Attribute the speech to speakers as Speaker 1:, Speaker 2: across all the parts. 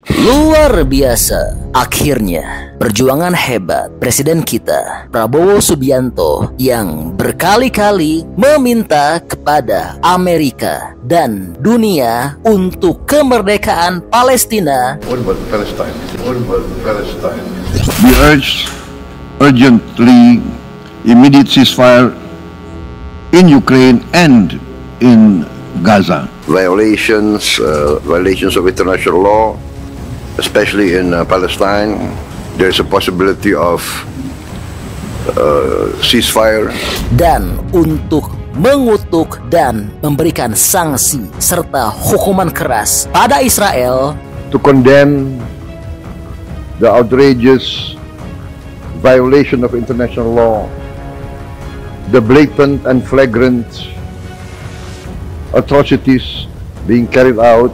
Speaker 1: Luar biasa. Akhirnya, perjuangan hebat Presiden kita, Prabowo Subianto, yang berkali-kali meminta kepada Amerika dan dunia untuk kemerdekaan Palestina.
Speaker 2: What about Palestine? What about Palestine?
Speaker 3: We urge urgently immediate ceasefire in Ukraine and in Gaza.
Speaker 2: Violations of international law, especially in Palestine. There's a possibility of ceasefire.
Speaker 1: Dan untuk mengutuk dan memberikan sanksi serta hukuman keras pada Israel.
Speaker 2: To condemn the outrageous violation of international law, the blatant and flagrant atrocities being carried out.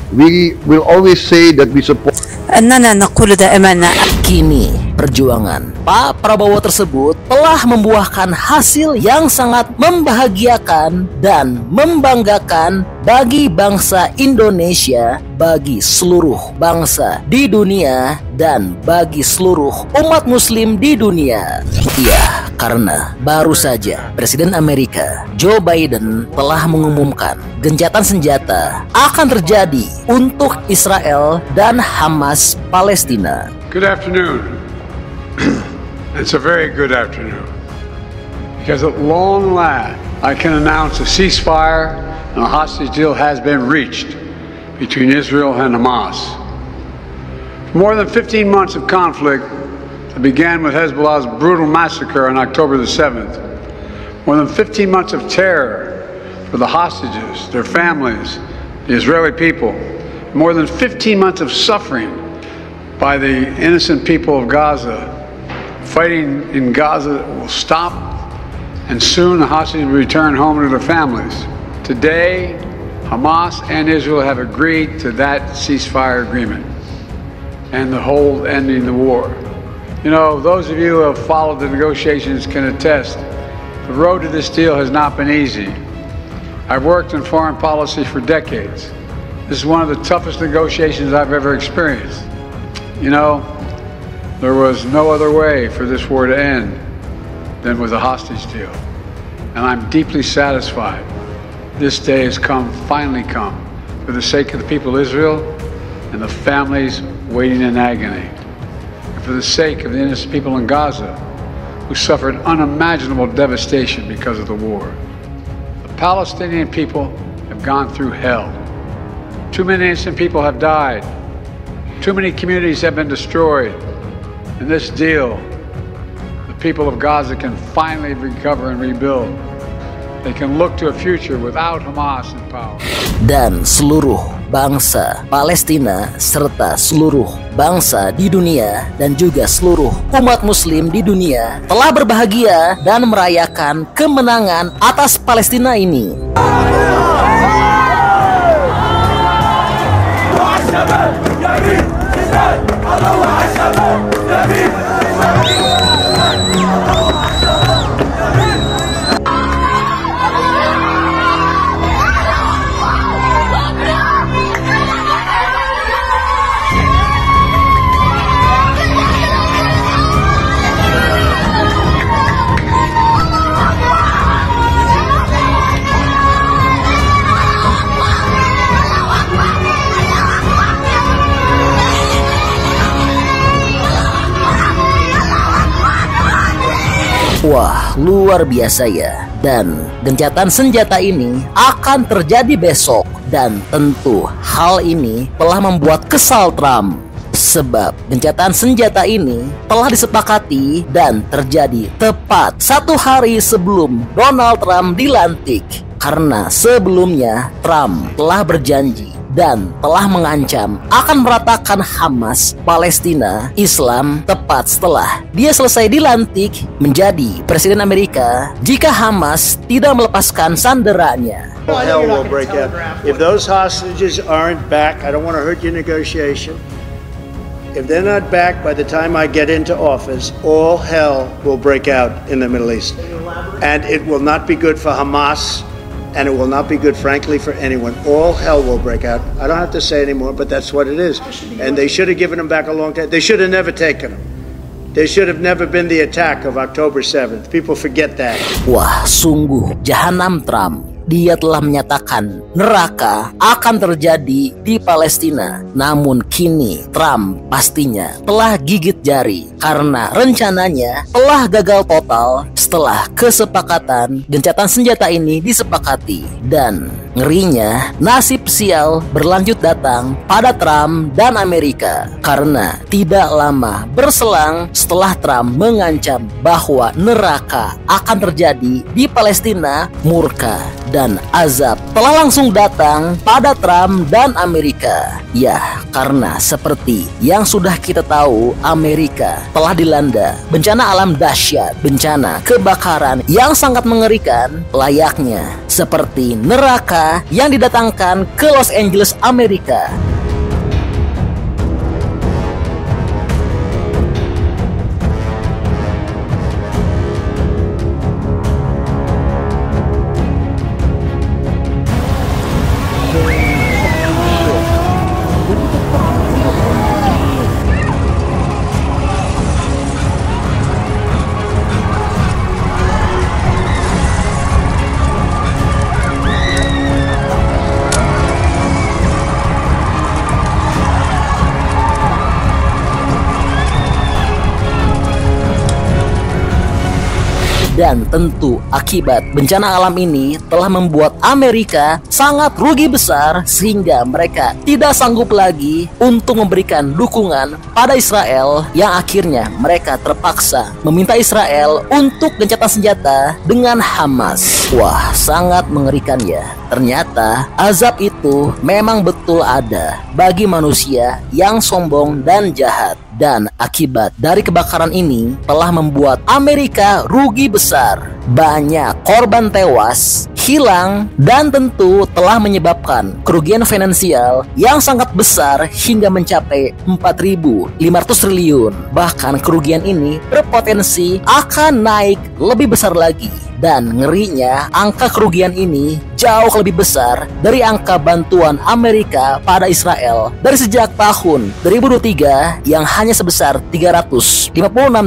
Speaker 2: We will always say that we support.
Speaker 4: أننا نقول دائما
Speaker 1: Kini perjuangan Pak Prabowo tersebut telah membuahkan hasil yang sangat membahagiakan dan membanggakan bagi bangsa Indonesia, bagi seluruh bangsa di dunia, dan bagi seluruh umat muslim di dunia. Ya, karena baru saja Presiden Amerika Joe Biden telah mengumumkan gencatan senjata akan terjadi untuk Israel dan Hamas Palestina.
Speaker 5: Good afternoon. It's a very good afternoon. Because at long last, I can announce a ceasefire and a hostage deal has been reached between Israel and Hamas. More than 15 months of conflict that began with Hezbollah's brutal massacre on October the 7th. More than 15 months of terror for the hostages, their families, the Israeli people. More than 15 months of suffering by the innocent people of Gaza. Fighting in Gaza will stop, and soon the hostages will return home to their families. Today, Hamas and Israel have agreed to that ceasefire agreement and the whole ending the war. You know, those of you who have followed the negotiations can attest, the road to this deal has not been easy. I've worked in foreign policy for decades. This is one of the toughest negotiations I've ever experienced. You know, there was no other way for this war to end than with a hostage deal. And I'm deeply satisfied this day has finally come, for the sake of the people of Israel and the families waiting in agony, and for the sake of the innocent people in Gaza who suffered unimaginable devastation because of the war. The Palestinian people have gone through hell. Too many innocent people have died. Too many communities have been destroyed. In this deal, the people of Gaza can finally recover and rebuild. They can look to a future without Hamas in power.
Speaker 1: Dan seluruh bangsa Palestina serta seluruh bangsa di dunia dan juga seluruh umat muslim di dunia telah berbahagia dan merayakan kemenangan atas Palestina ini. Wah, luar biasa ya. Dan gencatan senjata ini akan terjadi besok. Dan tentu hal ini telah membuat kesal Trump. Sebab gencatan senjata ini telah disepakati dan terjadi tepat 1 hari sebelum Donald Trump dilantik. Karena sebelumnya Trump telah berjanji dan telah mengancam akan meratakan Hamas, Palestina, Islam tepat setelah dia selesai dilantik menjadi Presiden Amerika jika Hamas tidak melepaskan sanderanya.
Speaker 6: Hell will break out. If those hostages aren't back, I don't want to hurt your negotiation. If they're not back by the time I get into office, all hell will break out in the Middle East. And it will not be good for Hamas and it will not be good, frankly, for anyone. All hell will break out. I don't have to say anymore, but that's what it is. And they should have given them back a long time. They should have never taken them. There should have never been the attack of October 7th. People forget that.
Speaker 1: Wah, sungguh jahanam Trump. Dia telah menyatakan neraka akan terjadi di Palestina. Namun kini Trump pastinya telah gigit jari karena rencananya telah gagal total setelah kesepakatan gencatan senjata ini disepakati. Dan ngerinya nasib sial berlanjut datang pada Trump dan Amerika karena tidak lama berselang setelah Trump mengancam bahwa neraka akan terjadi di Palestina, murka dan azab telah langsung datang pada Trump dan Amerika. Ya, karena seperti yang sudah kita tahu, Amerika telah dilanda bencana alam dahsyat, bencana kebakaran yang sangat mengerikan, layaknya seperti neraka yang didatangkan ke Los Angeles, Amerika. Dan tentu akibat bencana alam ini telah membuat Amerika sangat rugi besar sehingga mereka tidak sanggup lagi untuk memberikan dukungan pada Israel, yang akhirnya mereka terpaksa meminta Israel untuk gencatan senjata dengan Hamas. Wah, sangat mengerikan ya. Ternyata azab itu memang betul ada bagi manusia yang sombong dan jahat. Dan akibat dari kebakaran ini telah membuat Amerika rugi besar. Banyak korban tewas, hilang, dan tentu telah menyebabkan kerugian finansial yang sangat besar hingga mencapai 4.500 triliun. Bahkan kerugian ini berpotensi akan naik lebih besar lagi. Dan ngerinya, angka kerugian ini jauh lebih besar dari angka bantuan Amerika pada Israel dari sejak tahun 2023 yang hanya sebesar 356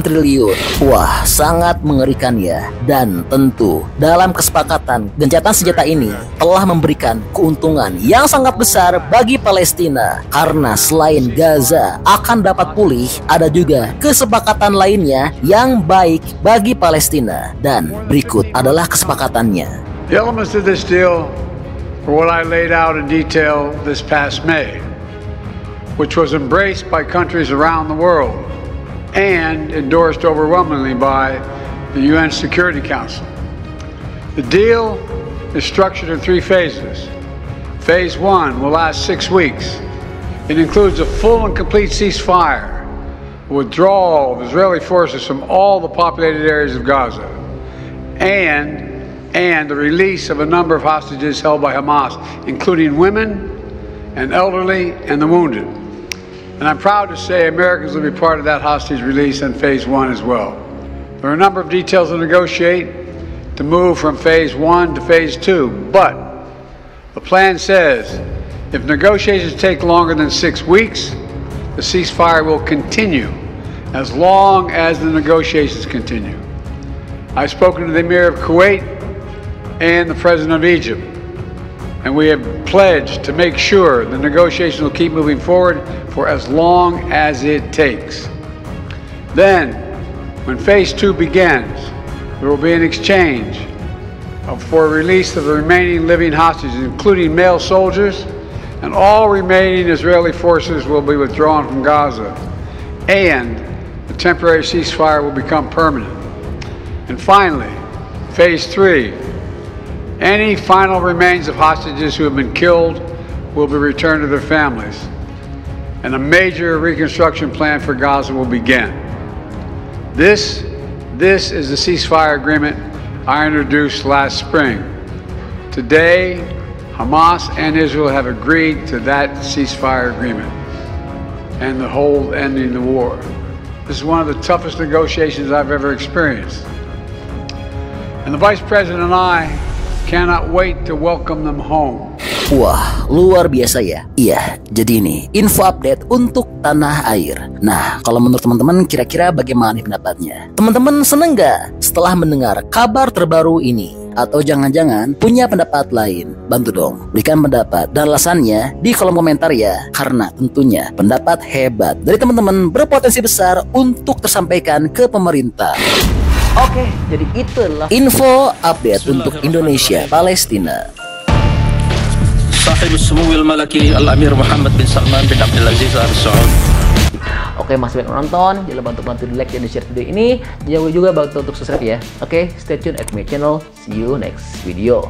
Speaker 1: triliun. Wah, sangat mengerikan ya. Dan tentu dalam kesepakatan gencatan senjata ini telah memberikan keuntungan yang sangat besar bagi Palestina, karena selain Gaza akan dapat pulih, ada juga kesepakatan lainnya yang baik bagi Palestina. Dan berikut adalah kesepakatannya.
Speaker 5: The elements of this deal are what I laid out in detail this past May, which was embraced by countries around the world and endorsed overwhelmingly by the UN Security Council. The deal is structured in 3 phases. Phase 1 will last 6 weeks. It includes a full and complete ceasefire, a withdrawal of Israeli forces from all the populated areas of Gaza, and the release of a number of hostages held by Hamas, including women and elderly and the wounded. And I'm proud to say Americans will be part of that hostage release in Phase 1 as well. There are a number of details to negotiate to move from Phase 1 to Phase 2, but the plan says if negotiations take longer than 6 weeks, the ceasefire will continue as long as the negotiations continue. I've spoken to the Emir of Kuwait and the President of Egypt, and we have pledged to make sure the negotiations will keep moving forward for as long as it takes. Then, when Phase 2 begins, there will be an exchange for release of the remaining living hostages, including male soldiers, and all remaining Israeli forces will be withdrawn from Gaza, and the temporary ceasefire will become permanent. And finally, Phase 3, any final remains of hostages who have been killed will be returned to their families, and a major reconstruction plan for Gaza will begin. This is the ceasefire agreement I introduced last spring. Today, Hamas and Israel have agreed to that ceasefire agreement and the whole ending the war. This is one of the toughest negotiations I've ever experienced. And the Vice President and I cannot wait to welcome them home.
Speaker 1: Wah, luar biasa ya. Iya, jadi ini info update untuk tanah air. Nah, kalau menurut teman-teman kira-kira bagaimana pendapatnya? Teman-teman seneng nggak setelah mendengar kabar terbaru ini? Atau jangan-jangan punya pendapat lain? Bantu dong, berikan pendapat dan alasannya di kolom komentar ya. Karena tentunya pendapat hebat dari teman-teman berpotensi besar untuk tersampaikan ke pemerintah. Oke, jadi itulah info update untuk Indonesia Palestina.
Speaker 7: Sahib Sumuwil Malaki Al-Amir Muhammad bin Salman bin Abdul Aziz Al Saud.
Speaker 1: Oke, masih banyak nonton, jangan lupa untuk bantu di like dan di share video ini. Jangan lupa juga bantu untuk subscribe ya. Oke, stay tune at my channel. See you next video.